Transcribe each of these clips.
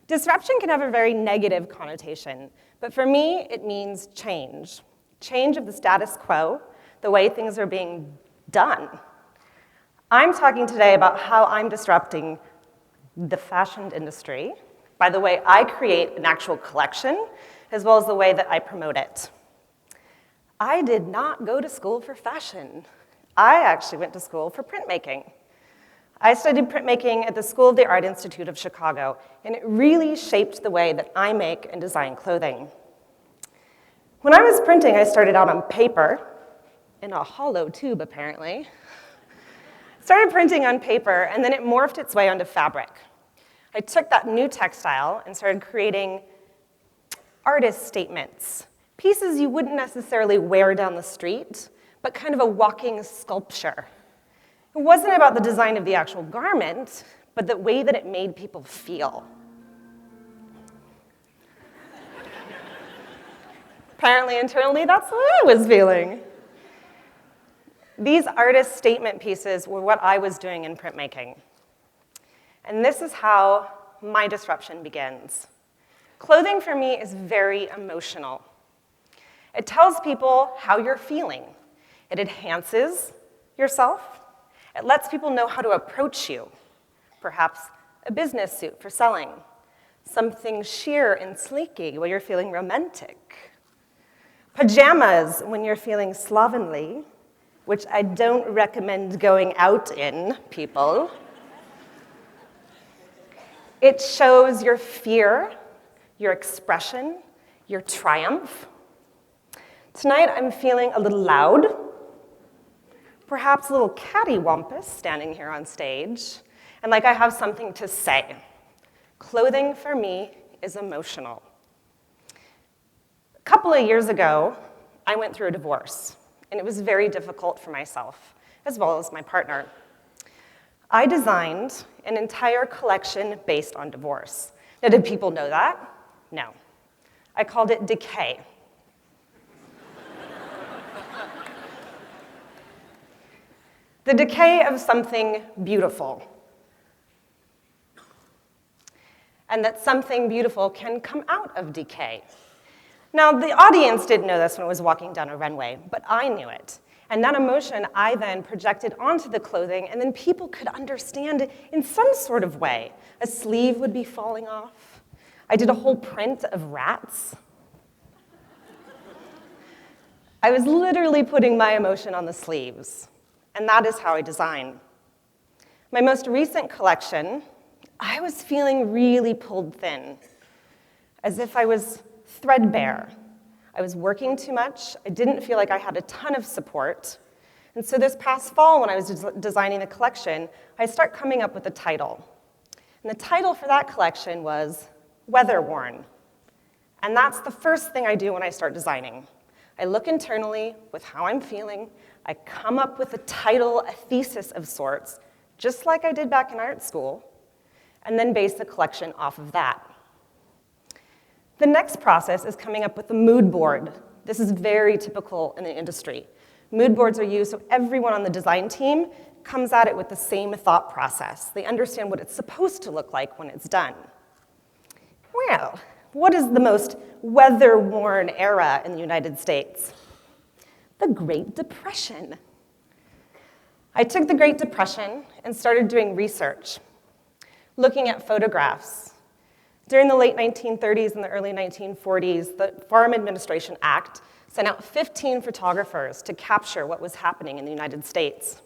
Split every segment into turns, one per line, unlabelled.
Disruption can have a very negative connotation, but for me, it means change. Change of the status quo, the way things are being done. I'm talking today about how I'm disrupting the fashion industry by the way I create an actual collection, as well as the way that I promote it. I did not go to school for fashion. I actually went to school for printmaking. I studied printmaking at the School of the Art Institute of Chicago, and it really shaped the way that I make and design clothing. When I was printing, I started out on paper, in a hollow tube, apparently. Started printing on paper, and then it morphed its way onto fabric. I took that new textile and started creating artist statements, pieces you wouldn't necessarily wear down the street, but kind of a walking sculpture. It wasn't about the design of the actual garment, but the way that it made people feel. Apparently, internally, that's what I was feeling. These artist statement pieces were what I was doing in printmaking. And this is how my disruption begins. Clothing for me is very emotional. It tells people how you're feeling. It enhances yourself. It lets people know how to approach you. Perhaps a business suit for selling. Something sheer and sleeky when you're feeling romantic. Pajamas when you're feeling slovenly, which I don't recommend going out in, people. It shows your fear, your expression, your triumph. Tonight I'm feeling a little loud, perhaps a little cattywampus standing here on stage, and like I have something to say. Clothing for me is emotional. A couple of years ago, I went through a divorce, and it was very difficult for myself, as well as my partner. I designed an entire collection based on divorce. Now, did people know that? No. I called it Decay. The decay of something beautiful. And that something beautiful can come out of decay. Now, the audience didn't know this when I was walking down a runway, but I knew it. And that emotion I then projected onto the clothing, and then people could understand it in some sort of way. A sleeve would be falling off. I did a whole print of rats. I was literally putting my emotion on the sleeves. And that is how I design. My most recent collection, I was feeling really pulled thin, as if I was threadbare. I was working too much. I didn't feel like I had a ton of support. And so this past fall, when I was designing the collection, I start coming up with a title. And the title for that collection was Weather Worn. And that's the first thing I do when I start designing. I look internally with how I'm feeling. I come up with a title, a thesis of sorts, just like I did back in art school, and then base the collection off of that. The next process is coming up with a mood board. This is very typical in the industry. Mood boards are used so everyone on the design team comes at it with the same thought process. They understand what it's supposed to look like when it's done. Well, what is the most weather-worn era in the United States? The Great Depression. I took the Great Depression and started doing research, looking at photographs. During the late 1930s and the early 1940s, the Farm Administration Act sent out 15 photographers to capture what was happening in the United States.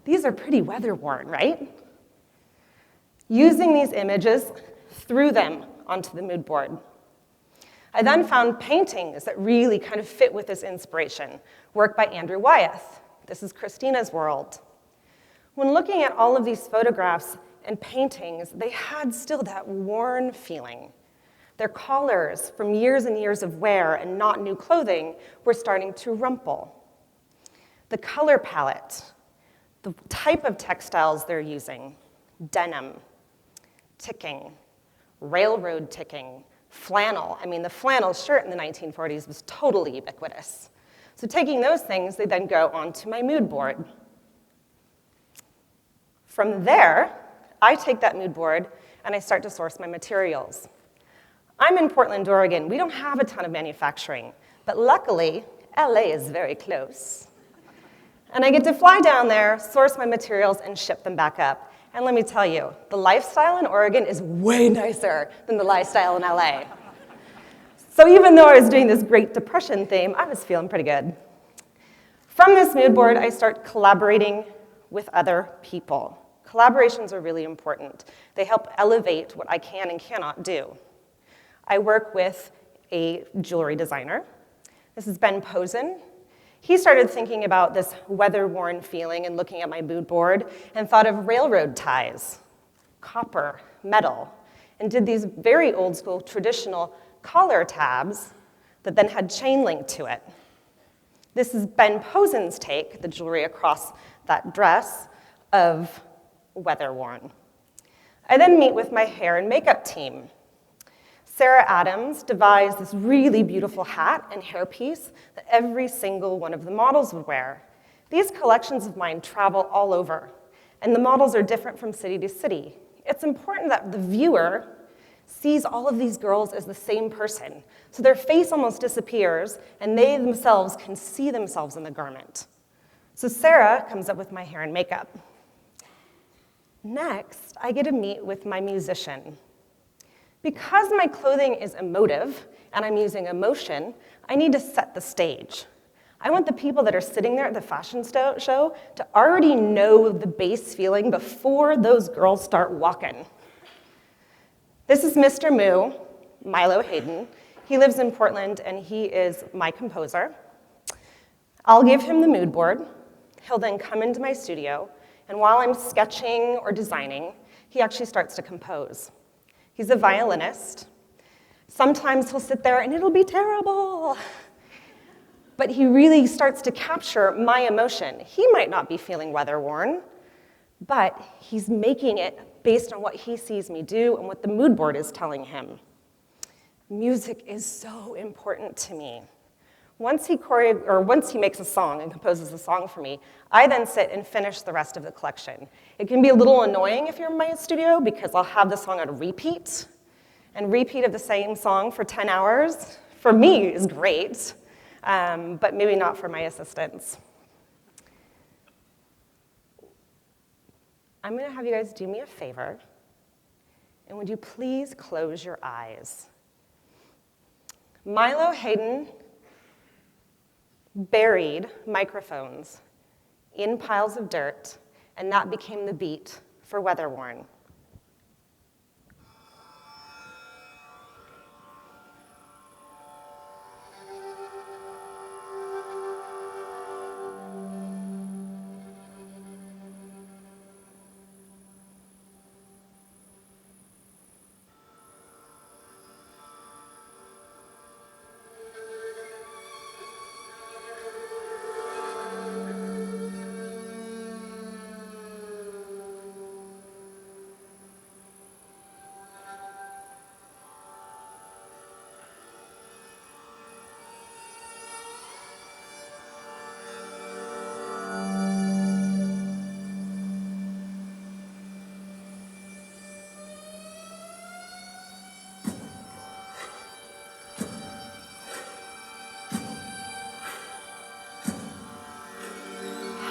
These are pretty weather-worn, right? Using these images, threw them onto the mood board. I then found paintings that really kind of fit with this inspiration. Work by Andrew Wyeth. This is Christina's World. When looking at all of these photographs and paintings, they had still that worn feeling. Their collars, from years and years of wear and not new clothing, were starting to rumple. The color palette, the type of textiles they're using, denim, ticking, railroad ticking, flannel. I mean, the flannel shirt in the 1940s was totally ubiquitous. So taking those things, they then go onto my mood board. From there, I take that mood board and I start to source my materials. I'm in Portland, Oregon. We don't have a ton of manufacturing, but luckily, LA is very close. And I get to fly down there, source my materials, and ship them back up. And let me tell you, the lifestyle in Oregon is way nicer than the lifestyle in LA. So even though I was doing this Great Depression theme, I was feeling pretty good. From this mood board, I start collaborating with other people. Collaborations are really important. They help elevate what I can and cannot do. I work with a jewelry designer. This is Posen. He started thinking about this weather-worn feeling and looking at my mood board and thought of railroad ties, copper, metal, and did these very old-school traditional collar tabs that then had chain link to it. This is Posen's take, the jewelry across that dress, of weather-worn. I then meet with my hair and makeup team. Sarah Adams devised this really beautiful hat and hairpiece that every single one of the models would wear. These collections of mine travel all over, and the models are different from city to city. It's important that the viewer sees all of these girls as the same person, so their face almost disappears, and they themselves can see themselves in the garment. So Sarah comes up with my hair and makeup. Next, I get to meet with my musician. Because my clothing is emotive, and I'm using emotion, I need to set the stage. I want the people that are sitting there at the fashion show to already know the base feeling before those girls start walking. This is Mr. Moo, Milo Hayden. He lives in Portland, and he is my composer. I'll give him the mood board. He'll then come into my studio, and while I'm sketching or designing, he actually starts to compose. He's a violinist. Sometimes he'll sit there and it'll be terrible. But he really starts to capture my emotion. He might not be feeling weather-worn, but he's making it based on what he sees me do and what the mood board is telling him. Music is so important to me. Once he makes a song and composes a song for me, I then sit and finish the rest of the collection. It can be a little annoying if you're in my studio because I'll have the song on repeat, and repeat of the same song for 10 hours, for me, is great, but maybe not for my assistants. I'm gonna have you guys do me a favor, and would you please close your eyes? Milo Hayden buried microphones in piles of dirt, and that became the beat for Weather-Worn.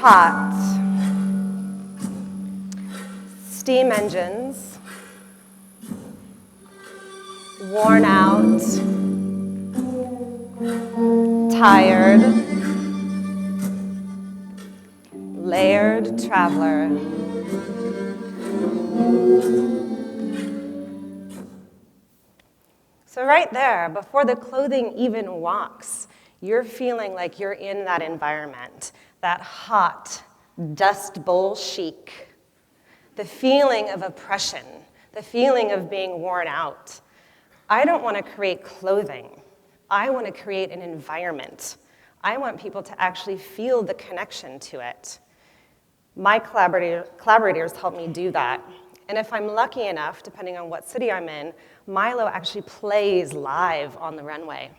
Hot. Steam engines. Worn out. Tired. Layered traveler. So right there, before the clothing even walks, you're feeling like you're in that environment, that hot, dust bowl chic, the feeling of oppression, the feeling of being worn out. I don't want to create clothing. I want to create an environment. I want people to actually feel the connection to it. My collaborators help me do that. And if I'm lucky enough, depending on what city I'm in, Milo actually plays live on the runway.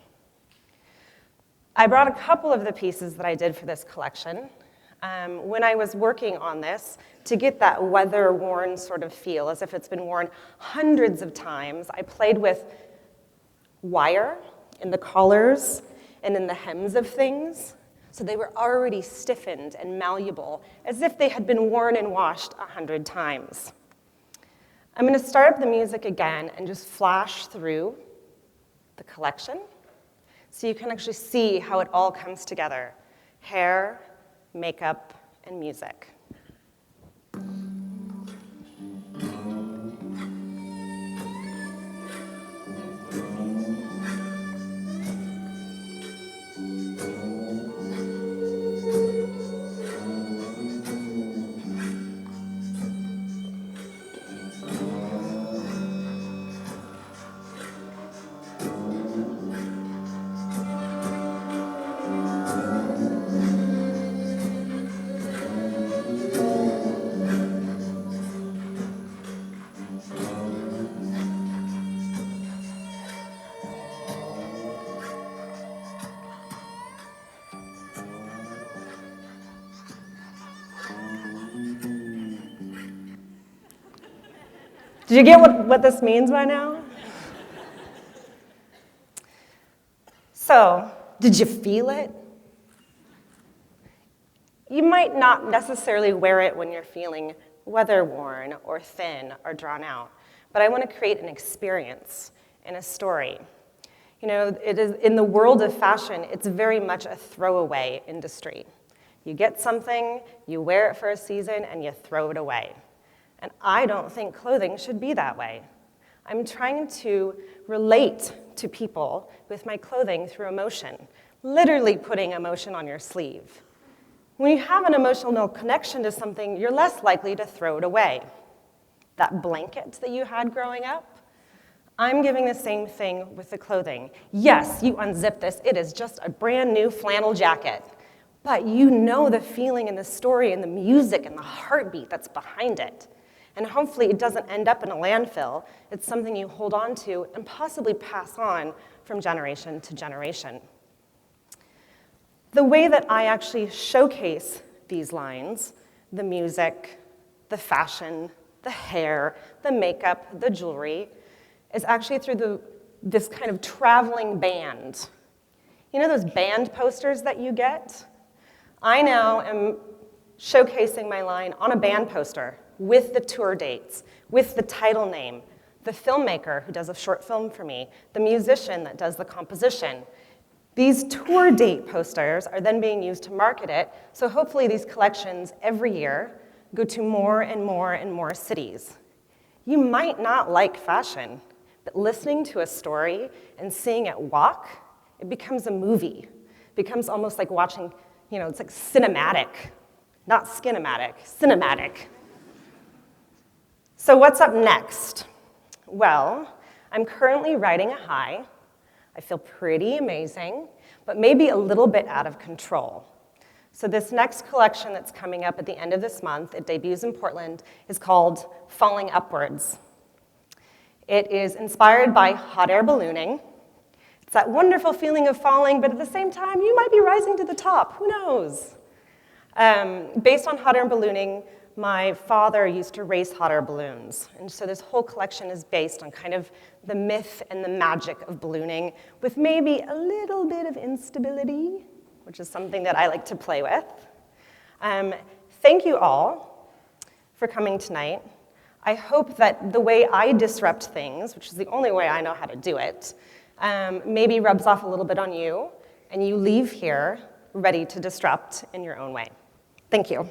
I brought a couple of the pieces that I did for this collection. When I was working on this, to get that weather-worn sort of feel, as if it's been worn hundreds of times, I played with wire in the collars and in the hems of things, so they were already stiffened and malleable, as if they had been worn and washed 100 times. I'm going to start up the music again and just flash through the collection so you can actually see how it all comes together: hair, makeup, and music. Did you get what this means by now? So, did you feel it? You might not necessarily wear it when you're feeling weather-worn or thin or drawn out, but I want to create an experience and a story. You know, it is, in the world of fashion, it's very much a throwaway industry. You get something, you wear it for a season, and you throw it away. And I don't think clothing should be that way. I'm trying to relate to people with my clothing through emotion, literally putting emotion on your sleeve. When you have an emotional connection to something, you're less likely to throw it away. That blanket that you had growing up, I'm giving the same thing with the clothing. Yes, you unzip this, it is just a brand new flannel jacket, but you know the feeling and the story and the music and the heartbeat that's behind it. And hopefully it doesn't end up in a landfill. It's something you hold on to and possibly pass on from generation to generation. The way that I actually showcase these lines, the music, the fashion, the hair, the makeup, the jewelry, is actually through this kind of traveling band. You know those band posters that you get? I now am showcasing my line on a band poster with the tour dates, with the title name, the filmmaker who does a short film for me, the musician that does the composition. These tour date posters are then being used to market it, so hopefully these collections every year go to more and more and more cities. You might not like fashion, but listening to a story and seeing it walk, it becomes a movie. It becomes almost like watching, it's like cinematic, not skinematic, cinematic. So what's up next? Well, I'm currently riding a high. I feel pretty amazing, but maybe a little bit out of control. So this next collection that's coming up at the end of this month, it debuts in Portland, is called Falling Upwards. It is inspired by hot air ballooning. It's that wonderful feeling of falling, but at the same time, you might be rising to the top. Who knows? Based on hot air ballooning, my father used to race hot air balloons, and so this whole collection is based on kind of the myth and the magic of ballooning, with maybe a little bit of instability, which is something that I like to play with. Thank you all for coming tonight. I hope that the way I disrupt things, which is the only way I know how to do it, maybe rubs off a little bit on you, and you leave here ready to disrupt in your own way. Thank you.